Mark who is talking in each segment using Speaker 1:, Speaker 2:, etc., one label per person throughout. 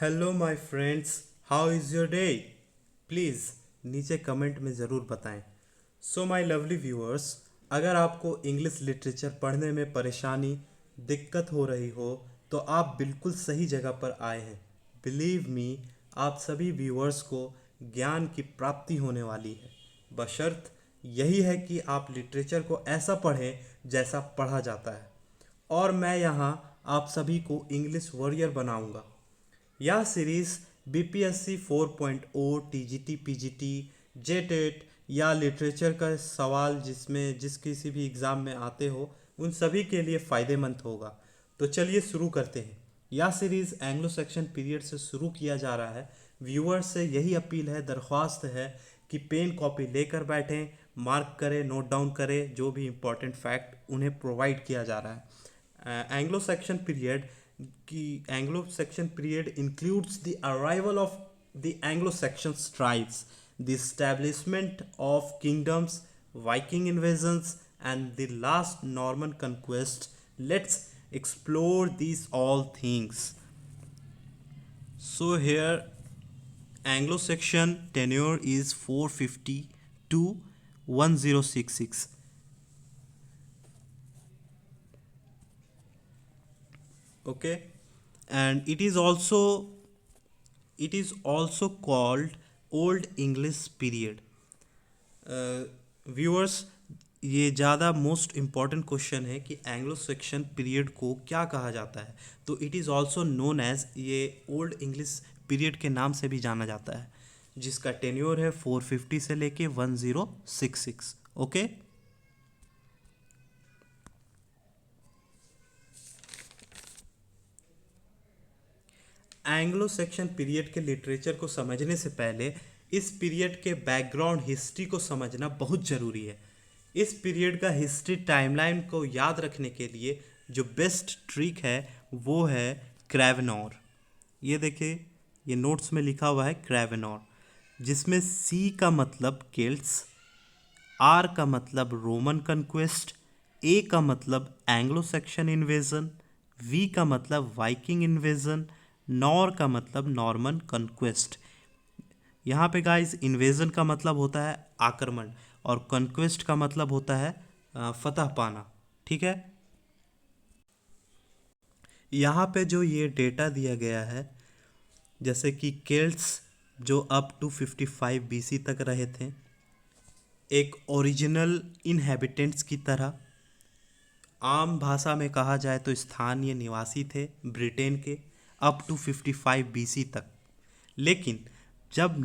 Speaker 1: Hello my friends, how is your day? Please नीचे comment में ज़रूर बताएं। सो माय लवली व्यूअर्स, अगर आपको इंग्लिश लिटरेचर पढ़ने में परेशानी दिक्कत हो रही हो तो आप बिल्कुल सही जगह पर आए हैं। बिलीव मी, आप सभी व्यूअर्स को ज्ञान की प्राप्ति होने वाली है। बशर्त यही है कि आप लिटरेचर को ऐसा पढ़ें जैसा पढ़ा जाता है। और मैं यहाँ आप सभी को इंग्लिश वॉरियर बनाऊंगा। यह series BPSC 4.0, TGT, PGT, JTET या लिटरेचर का सवाल जिस किसी भी एग्ज़ाम में आते हो उन सभी के लिए फ़ायदेमंद होगा। तो चलिए शुरू करते हैं। यह सीरीज़ एंग्लो सेक्शन पीरियड से शुरू किया जा रहा है। व्यूअर्स से यही अपील है, दरख्वास्त है कि पेन कॉपी लेकर बैठें, मार्क करें, नोट डाउन करें, जो भी इम्पोर्टेंट फैक्ट उन्हें प्रोवाइड किया जा रहा है। Anglo Saxon period includes the arrival of the Anglo-Saxon tribes, the establishment of kingdoms, Viking invasions, and the last Norman conquest. Let's explore these all things. So here Anglo-Saxon tenure is 450 to 1066. Okay, and it is also called Old English period. Viewers, ये ज़्यादा most important question है कि Anglo Saxon period को क्या कहा जाता है। तो it is also known as, ये ओल्ड इंग्लिश पीरियड के नाम से भी जाना जाता है, जिसका टेन्योर है 450 से लेके 1066। ओके, एंग्लो सेक्शन पीरियड के लिटरेचर को समझने से पहले इस पीरियड के बैकग्राउंड हिस्ट्री को समझना बहुत ज़रूरी है। इस पीरियड का हिस्ट्री टाइमलाइन को याद रखने के लिए जो बेस्ट ट्रिक है वो है क्रेवेनोर। ये देखिए, ये नोट्स में लिखा हुआ है क्रेवेनोर, जिसमें सी का मतलब केल्ट्स, आर का मतलब रोमन कन्क्वेस्ट, ए का मतलब एंग्लो सेक्शन इन्वेजन, वी का मतलब वाइकिंग इन्वेजन, नॉर का मतलब नॉर्मन कन्क्वेस्ट। यहाँ पे गाइस इन्वेजन का मतलब होता है आक्रमण और कन्क्वेस्ट का मतलब होता है फतह पाना। ठीक है, यहाँ पे जो ये डेटा दिया गया है, जैसे कि केल्ट्स जो अप टू 55 बीसी तक रहे थे, एक ओरिजिनल इनहेबिटेंट्स की तरह, आम भाषा में कहा जाए तो स्थानीय निवासी थे ब्रिटेन के अप टू 55 बीसी तक। लेकिन जब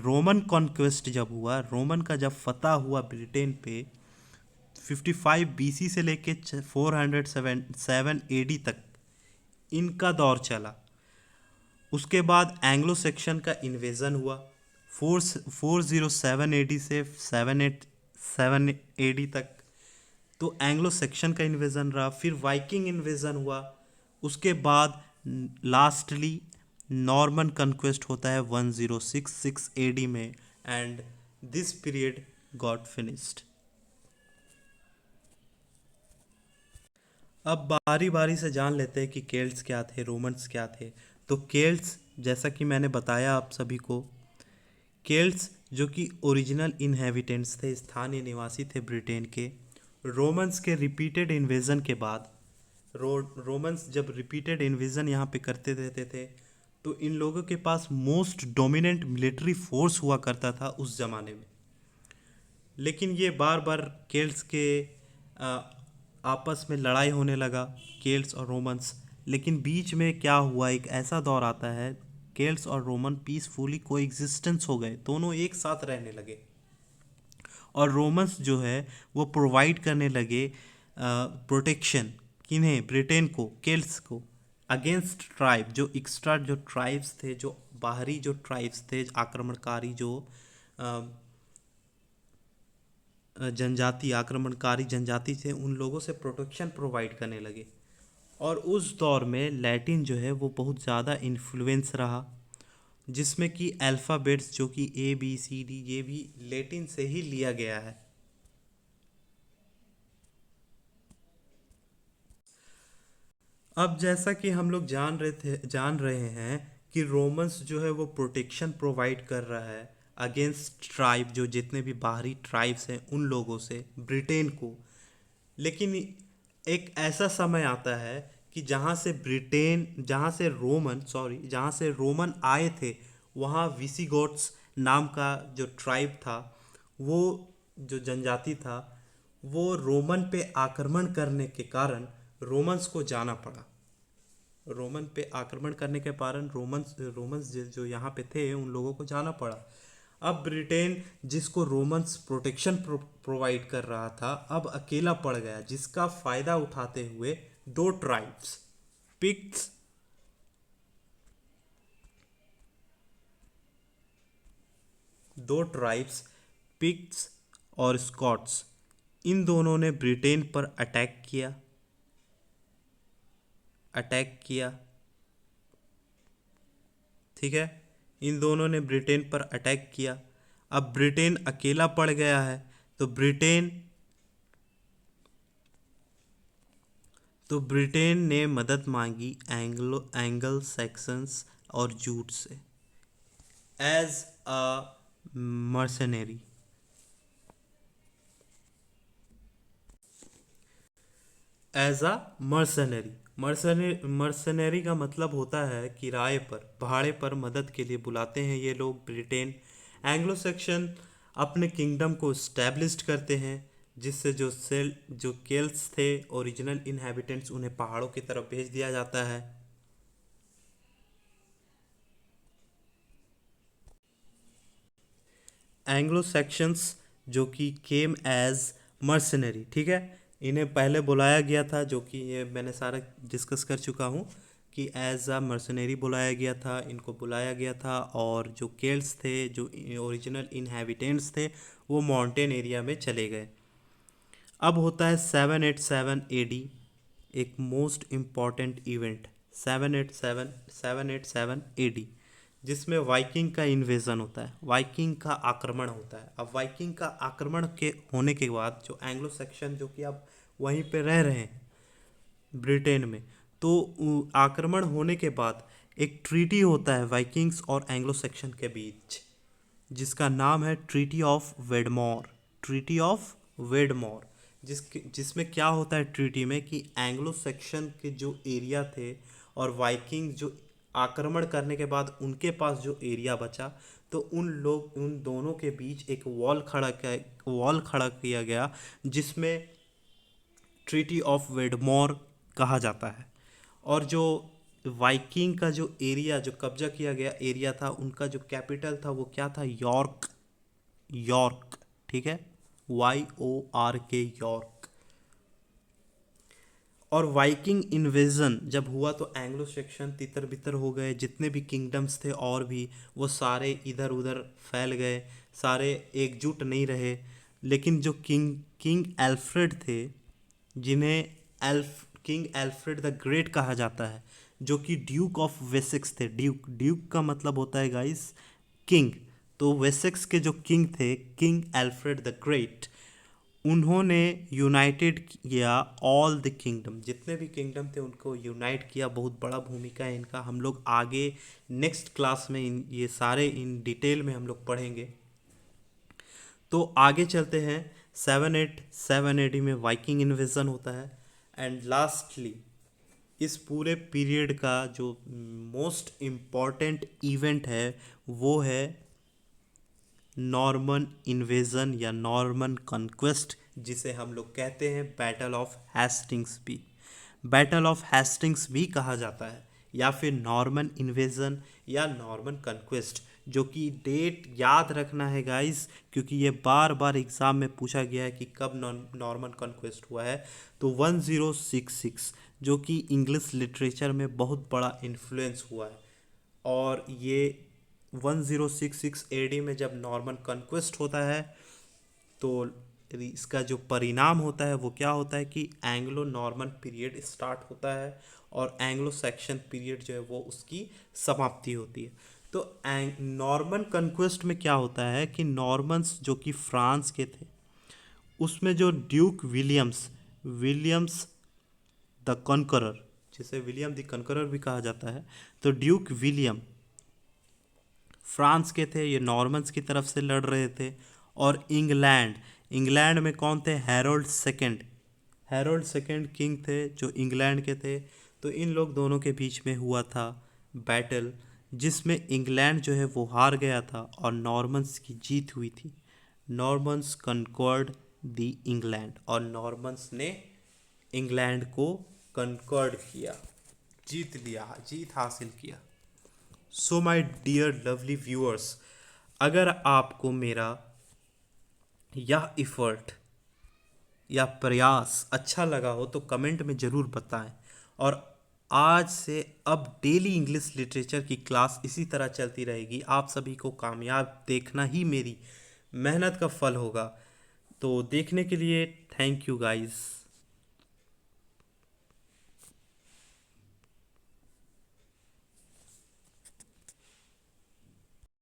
Speaker 1: रोमन कॉन्क्वेस्ट जब हुआ, रोमन का जब फतह हुआ ब्रिटेन पे 55 बीसी से लेके 407 एडी तक इनका दौर चला। उसके बाद एंग्लो सेक्शन का इन्वेजन हुआ 407 एडी से 787 एडी तक। तो एंग्लो सेक्शन का इन्वेजन रहा, फिर वाइकिंग इन्वेजन हुआ, उसके बाद लास्टली नॉर्मन कन्क्वेस्ट होता है 1066 एडी में, and this period got finished. अब बारी बारी से जान लेते हैं कि केल्ट्स क्या थे, रोमन्स क्या थे। तो केल्ट्स, जैसा कि मैंने बताया आप सभी को, केल्ट्स जो कि ओरिजिनल इनहेबिटेंट्स थे, स्थानीय निवासी थे ब्रिटेन के। रोमन्स के रिपीटेड इन्वेजन के बाद, रोमन्स जब रिपीटेड इन्वेजन यहाँ पे करते रहते थे, तो इन लोगों के पास मोस्ट डोमिनेंट मिलिट्री फोर्स हुआ करता था उस ज़माने में। लेकिन ये बार बार केल्ट्स के आ, आपस में लड़ाई होने लगा, केल्ट्स और रोमन्स। लेकिन बीच में क्या हुआ, एक ऐसा दौर आता है, केल्ट्स और रोमन पीसफुली को एग्जिस्टेंस हो गए, दोनों एक साथ रहने लगे। और रोमन्स जो है वो प्रोवाइड करने लगे प्रोटेक्शन, किन्हें? ब्रिटेन को, केल्ट्स को, अगेंस्ट ट्राइब, जो एक्स्ट्रा जो ट्राइब्स थे, जो बाहरी जो ट्राइब्स थे, आक्रमणकारी जो आक्रमणकारी जनजाति थे, उन लोगों से प्रोटेक्शन प्रोवाइड करने लगे। और उस दौर में लैटिन जो है वो बहुत ज़्यादा इन्फ्लुएंस रहा, जिसमें कि अल्फ़ाबेट्स जो कि ABCD ये भी लैटिन से ही लिया गया है। अब जैसा कि हम लोग जान रहे हैं कि रोमन्स जो है वो प्रोटेक्शन प्रोवाइड कर रहा है अगेंस्ट ट्राइब, जो जितने भी बाहरी ट्राइब्स हैं उन लोगों से, ब्रिटेन को। लेकिन एक ऐसा समय आता है कि जहाँ से रोमन आए थे, वहाँ विसिगोट्स नाम का जो ट्राइब था, वो जो जनजाति था, वो रोमन पे आक्रमण करने के कारण रोमन्स को जाना पड़ा। रोमन पे आक्रमण करने के कारण रोमन्स रोमन्स जो यहाँ पे थे उन लोगों को जाना पड़ा। अब ब्रिटेन, जिसको रोमन्स प्रोटेक्शन प्रोवाइड कर रहा था, अब अकेला पड़ गया, जिसका फायदा उठाते हुए दो ट्राइब्स, पिक्ट्स दो ट्राइब्स पिक्ट्स और स्कॉट्स, इन दोनों ने ब्रिटेन पर अटैक किया। ठीक है, इन दोनों ने ब्रिटेन पर अटैक किया। अब ब्रिटेन अकेला पड़ गया है, तो ब्रिटेन ने मदद मांगी एंगल सैक्सन्स और जूट से as a mercenary. As a mercenary का मतलब होता है किराए पर, भाड़े पर मदद के लिए बुलाते हैं ये लोग ब्रिटेन। एंग्लो सेक्शन अपने किंगडम को स्टैब्लिश्ड करते हैं, जिससे जो केल्ट्स थे, ओरिजिनल इनहेबिटेंट्स, उन्हें पहाड़ों की तरफ भेज दिया जाता है। एंग्लो सेक्शंस जो कि केम एज मर्सनरी, ठीक है, इन्हें पहले बुलाया गया था, जो कि ये मैंने सारा डिस्कस कर चुका हूँ कि एज अ मर्सनरी बुलाया गया था, इनको बुलाया गया था। और जो केल्ट्स थे, जो ओरिजिनल इनहेबिटेंट्स थे, वो माउंटेन एरिया में चले गए। अब होता है 787 AD, एक मोस्ट इम्पॉर्टेंट इवेंट, 787 AD, जिसमें वाइकिंग का इन्वेजन होता है, वाइकिंग का आक्रमण होता है। अब वाइकिंग का आक्रमण के होने के बाद जो एंग्लो सेक्शन, जो कि अब वहीं पे रह रहे हैं ब्रिटेन में, तो आक्रमण होने के बाद एक ट्रीटी होता है वाइकिंग्स और एंग्लो सेक्शन के बीच, जिसका नाम है ट्रीटी ऑफ वेडमोर। जिसमें क्या होता है ट्रीटी में, कि एंग्लो सेक्शन के जो एरिया थे और वाइकिंग जो आक्रमण करने के बाद उनके पास जो एरिया बचा, तो उन दोनों के बीच एक वॉल खड़ा किया गया, जिसमें ट्रीटी ऑफ वेडमोर कहा जाता है। और जो वाइकिंग का जो एरिया, जो कब्जा किया गया एरिया था, उनका जो कैपिटल था वो क्या था, यॉर्क। ठीक है, YORK, यॉर्क। और वाइकिंग इन्वेजन जब हुआ तो एंग्लो सेक्शन तितर बितर हो गए, जितने भी किंगडम्स थे और भी, वो सारे इधर उधर फैल गए, सारे एकजुट नहीं रहे। लेकिन जो किंग एल्फ्रेड थे, जिन्हें किंग एल्फ्रेड द ग्रेट कहा जाता है, जो कि ड्यूक ऑफ वेसेक्स थे। ड्यूक का मतलब होता है गाइस किंग। तो वेसेक्स के जो किंग थे, किंग एल्फ्रेड द ग्रेट, उन्होंने यूनाइटेड किया ऑल द किंगडम, जितने भी किंगडम थे उनको यूनाइट किया। बहुत बड़ा भूमिका है इनका। हम लोग आगे नेक्स्ट क्लास में ये सारे इन डिटेल में हम लोग पढ़ेंगे। तो आगे चलते हैं। 787 AD में वाइकिंग इन्वेजन होता है। एंड लास्टली इस पूरे पीरियड का जो मोस्ट इम्पॉर्टेंट इवेंट है, वो है नॉर्मन इन्वेजन या नॉर्मन कॉन्क्वेस्ट, जिसे हम लोग कहते हैं बैटल ऑफ हेस्टिंग्स भी कहा जाता है, या फिर नॉर्मन इन्वेजन या नॉर्मन कॉन्क्वेस्ट। जो कि डेट याद रखना है गाइस, क्योंकि ये बार बार एग्जाम में पूछा गया है कि कब नॉर्मन कॉन्क्वेस्ट हुआ है। तो 1066, जो कि इंग्लिश लिटरेचर में बहुत बड़ा इन्फ्लुएंस हुआ है। और ये 1066 AD में जब नॉर्मन कॉन्क्वेस्ट होता है, तो इसका जो परिणाम होता है वो क्या होता है, कि एंग्लो नॉर्मन पीरियड स्टार्ट होता है और एंग्लो सेक्शन पीरियड जो है वो उसकी समाप्ति होती है। तो नॉर्मन कॉन्क्वेस्ट में क्या होता है कि नॉर्मन्स जो कि फ्रांस के थे, उसमें जो ड्यूक विलियम्स द कॉन्करर, जिसे विलियम द कॉन्करर भी कहा जाता है, तो ड्यूक विलियम फ्रांस के थे, ये नॉर्मन्स की तरफ से लड़ रहे थे। और इंग्लैंड, इंग्लैंड में कौन थे? Harold second, Harold second king थे जो इंग्लैंड के थे। तो इन लोग दोनों के बीच में हुआ था बैटल, जिसमें इंग्लैंड जो है वो हार गया था और नॉर्मन्स की जीत हुई थी। नॉर्मन्स कनकर्ड दी इंग्लैंड, और नॉर्मन्स ने इंग्लैंड को कनकर्ड किया, जीत लिया, जीत हासिल किया। So my dear lovely viewers, अगर आपको मेरा यह इफ़र्ट या प्रयास अच्छा लगा हो तो कमेंट में ज़रूर बताएं। और आज से अब डेली इंग्लिश लिटरेचर की क्लास इसी तरह चलती रहेगी। आप सभी को कामयाब देखना ही मेरी मेहनत का फल होगा। तो देखने के लिए थैंक यू गाइस।